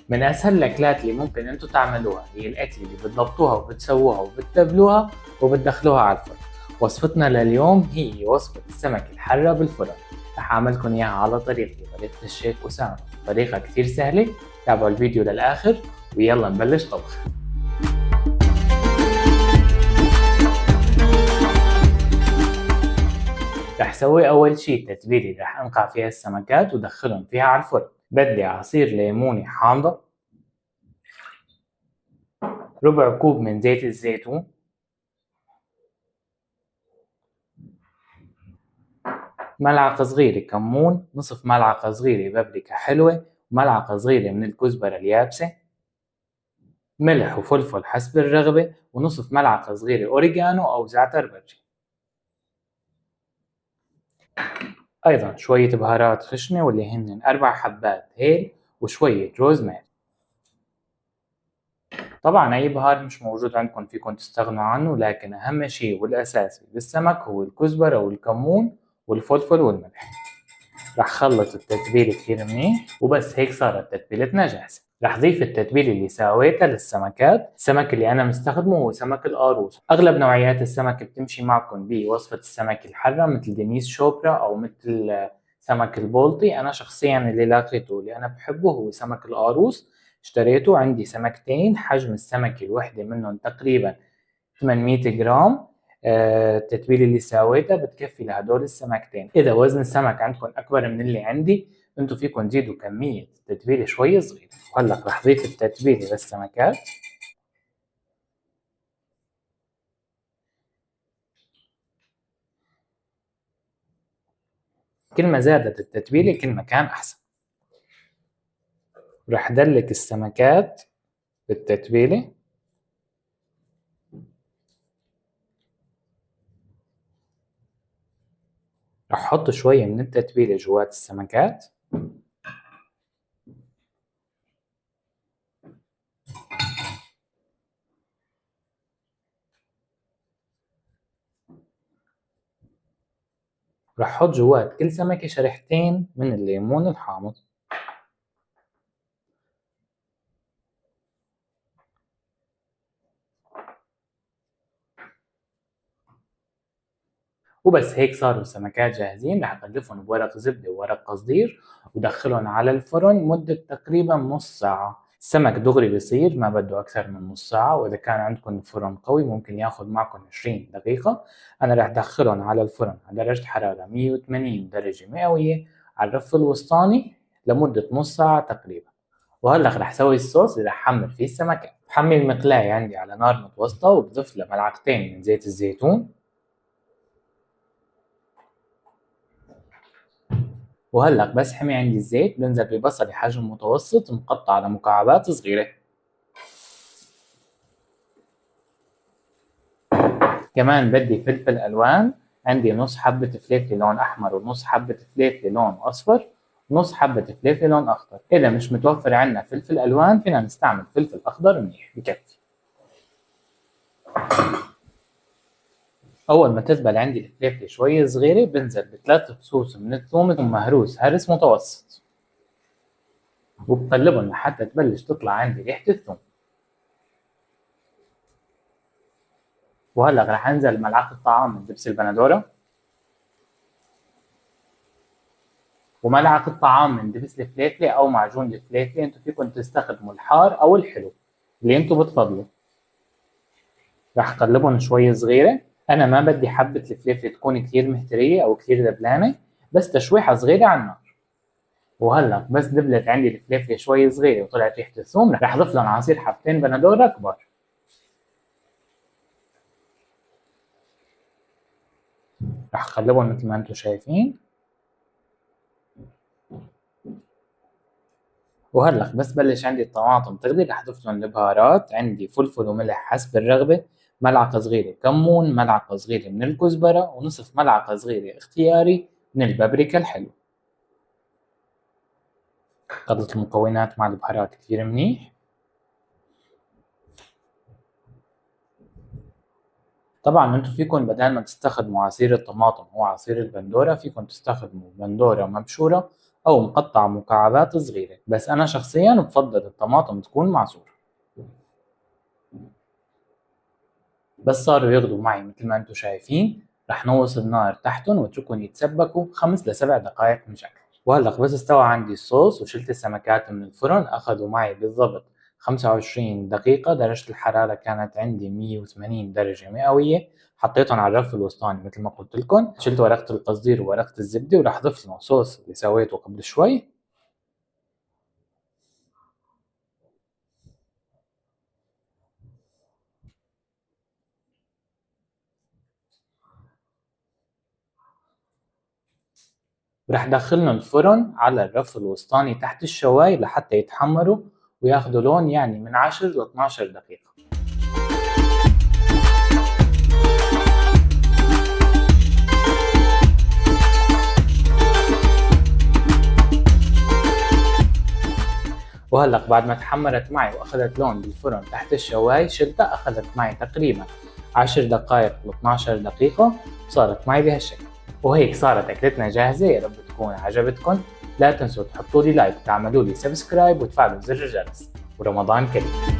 من اسهل الاكلات اللي ممكن انتم تعملوها هي الاكل اللي بتضبطوها وبتسووها وبتتبلوها وبتدخلوها على الفرن. وصفتنا لليوم هي وصفة السمك الحرة بالفرن. رح اعملكم اياها على طريقتي، طريقة الشيف أسامة، طريقة كتير سهلة. تابعوا الفيديو للاخر ويلا نبلش طبخ. رح سوي اول شي تتبيلة رح انقع فيها السمكات ودخلهم فيها على الفرن. بدي عصير ليمونة حامضة، ربع كوب من زيت الزيتون، ملعقة صغيرة كمون، نصف ملعقة صغيرة بابريكا حلوة، وملعقة صغيرة من الكزبرة اليابسة، ملح وفلفل حسب الرغبة، ونصف ملعقة صغيرة أوريجانو أو زعتر بري. أيضا شوية بهارات خشنة واللي هن 4 حبات هيل وشوية روزماري. طبعا أي بهار مش موجود عندكم فيكم تستغنوا عنه، لكن أهم شي والأساسي بالسمك هو الكزبرة والكمون والفلفل والملح. رح خلط التتبيلة كتير منيح وبس هيك صارت تتبيلتنا جاهزة. رح ضيف التتبيلة اللي سويتها للسمكات. السمك اللي أنا مستخدمه هو سمك القاروص. أغلب نوعيات السمك بتمشي معكم بوصفة السمك الحرة مثل دينيس شوبرا أو مثل سمك البولطي. أنا شخصيا اللي لاقيته اللي أنا بحبه هو سمك القاروص. اشتريته، عندي سمكتين حجم السمكة الوحدة منهم تقريبا 800 جرام. التتبيلة اللي سويتها بتكفي لهدول السمكتين. إذا وزن السمك عندكم أكبر من اللي عندي انتوا فيكم تزيدوا كمية التتبيلة شوي صغيرة. وهلا رح ضيف التتبيلة للسمكات. كل ما زادت التتبيلة كل ما كان أحسن. رح دلك السمكات بالتتبيلة. رح أحط شوية من التتبيلة جوات السمكات. رح أحط جوات كل سمكة شريحتين من الليمون الحامض. وبس هيك صاروا السمكات جاهزين. رح اغلفهم بورق زبدة وورق قصدير ودخلهم على الفرن مدة تقريبا نص ساعة. السمك دغري بيصير، ما بده أكثر من نص ساعة، وإذا كان عندكم فرن قوي ممكن ياخد معكم 20 دقيقة. أنا رح دخلهم على الفرن على درجة حرارة 180 درجة مئوية على الرف الوسطاني لمدة نص ساعة تقريبا. وهلا رح سوي الصوص اللي رح حمل فيه السمكة. بحمل المقلاية عندي على نار متوسطة وبضيف لها ملعقتين من زيت الزيتون. وهلأ بس حمي عندي الزيت بنزل ببصلة حجم متوسط مقطع لمكعبات صغيرة. كمان بدي فلفل ألوان، عندي نص حبة فليفلة لون أحمر ونص حبة فليفلة لون أصفر ونص حبة فليفلة لون أخضر. إذا مش متوفر عنا فلفل ألوان فينا نستعمل فلفل أخضر منيح بكفي. أول ما تذبل عندي الفليفلة شوي صغيرة بنزل بثلاث فصوص من الثوم مهروس هرس متوسط وبقلبهم لحتى تبلش تطلع عندي ريحة الثوم. وهلا رح انزل ملعقة طعام من دبس البندورة وملعقة طعام من دبس الفليفلة او معجون الفليفلة. انتو فيكم تستخدموا الحار او الحلو اللي انتو بتفضلوا. رح قلبهم شوي صغيرة. انا ما بدي حبة الفليفلة تكون كثير مهترية او كثير دبلانة، بس تشويحة صغيرة على النار. وهلا بس دبلت عندي الفليفلة شوي صغيرة وطلعت ريحة الثوم رح اضيف لهم عصير حبتين بندورة كبار. رح اقلبهم مثل ما انتو شايفين. وهلا بس بلش عندي الطماطم تغلي رح اضيف لهم البهارات. عندي فلفل وملح حسب الرغبة، ملعقة صغيرة كمون، ملعقة صغيرة من الكزبرة، ونصف ملعقة صغيرة اختياري من البابريكا الحلو. خلط المكونات مع البهارات كتير منيح. طبعا انتو فيكم بدل ما تستخدموا عصير الطماطم او عصير البندورة فيكم تستخدموا بندورة مبشورة أو مقطع مكعبات صغيرة، بس أنا شخصيا بفضل الطماطم تكون معصورة. بس صاروا يغلوا معي مثل ما انتم شايفين، رح نوصل النار تحتهم واتركهم يتسبكوا 5 ل 7 دقائق مش أكثر. وهلق بس استوى عندي الصوص وشلت السمكات من الفرن، أخذوا معي بالضبط 25 دقيقة. درجة الحرارة كانت عندي 180 درجة مئوية. حطيتهم على الرف الوسطاني مثل ما قلت لكم، شلت ورقة القصدير وورقة الزبدة ورح ضفت لهم صوص اللي سويته قبل شوي. ورح دخلهم الفرن على الرف الوسطاني تحت الشواي لحتى يتحمروا وياخدوا لون يعني من 10 ل 12 دقيقة. وهلق بعد ما تحمرت معي واخذت لون بالفرن تحت الشواي، شلتها أخذت معي تقريبا 10 دقائق ل 12 دقيقة وصارت معي بهالشكل. وهيك صارت أكلتنا جاهزة. يا رب تكون عجبتكم. لا تنسوا تحطوا لي لايك وتعملوا لي سبسكرايب وتفعلوا زر الجرس. ورمضان كريم.